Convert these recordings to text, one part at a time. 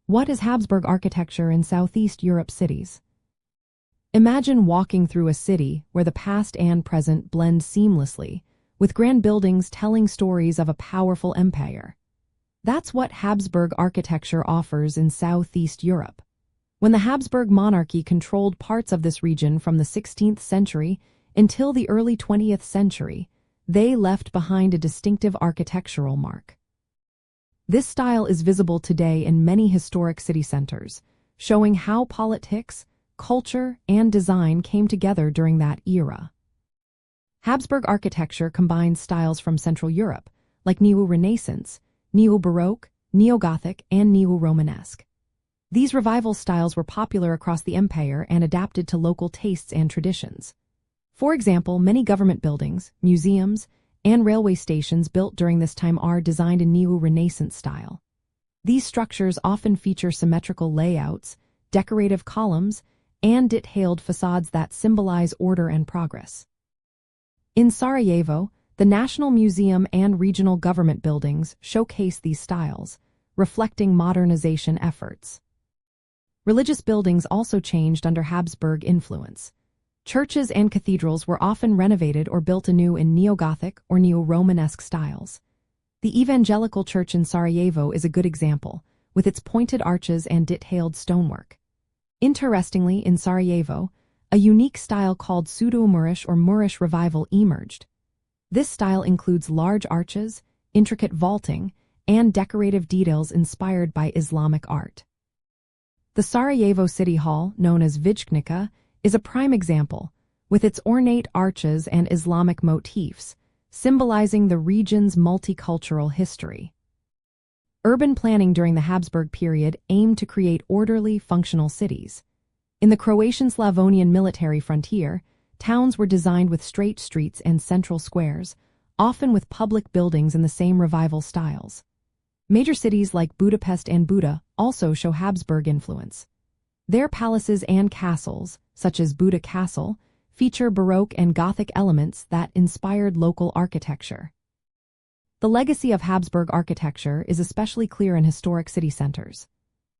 What is Habsburg architecture in Southeast Europe cities? Imagine walking through a city where the past and present blend seamlessly, with grand buildings telling stories of a powerful empire. That's what Habsburg architecture offers in Southeast Europe. When the Habsburg Monarchy controlled parts of this region from the 16th century until the early 20th century, they left behind a distinctive architectural mark. This style is visible today in many historic city centers, showing how politics, culture, and design came together during that era. Habsburg architecture combines styles from Central Europe, like neo-Renaissance, neo-Baroque, neo-Gothic, and neo-Romanesque. These revival styles were popular across the empire and adapted to local tastes and traditions. For example, many government buildings, museums, and railway stations built during this time are designed in neo-Renaissance style. These structures often feature symmetrical layouts, decorative columns, and detailed facades that symbolize order and progress. In Sarajevo, the National Museum and regional government buildings showcase these styles, reflecting modernization efforts. Religious buildings also changed under Habsburg influence. Churches and cathedrals were often renovated or built anew in neo-Gothic or neo-Romanesque styles. The Evangelical Church in Sarajevo is a good example, with its pointed arches and detailed stonework. Interestingly, in Sarajevo, a unique style called pseudo-Moorish or Moorish revival emerged. This style includes large arches, intricate vaulting, and decorative details inspired by Islamic art. The Sarajevo City Hall, known as Vijećnica, is a prime example, with its ornate arches and Islamic motifs, symbolizing the region's multicultural history. Urban planning during the Habsburg period aimed to create orderly, functional cities. In the Croatian-Slavonian military frontier, towns were designed with straight streets and central squares, often with public buildings in the same revival styles. Major cities like Budapest and Buda also show Habsburg influence. Their palaces and castles, such as Buda Castle, feature Baroque and Gothic elements that inspired local architecture. The legacy of Habsburg architecture is especially clear in historic city centers.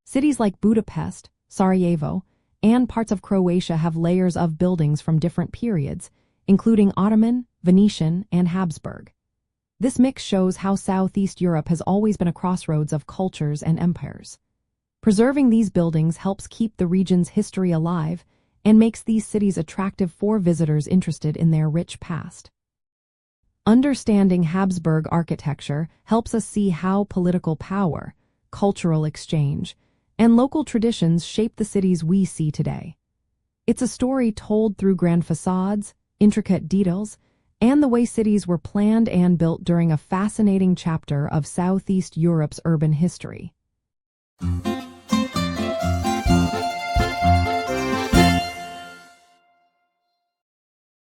Cities like Budapest, Sarajevo, and parts of Croatia have layers of buildings from different periods, including Ottoman, Venetian, and Habsburg. This mix shows how Southeast Europe has always been a crossroads of cultures and empires. Preserving these buildings helps keep the region's history alive and makes these cities attractive for visitors interested in their rich past. Understanding Habsburg architecture helps us see how political power, cultural exchange, and local traditions shape the cities we see today. It's a story told through grand facades, intricate details, and the way cities were planned and built during a fascinating chapter of Southeast Europe's urban history.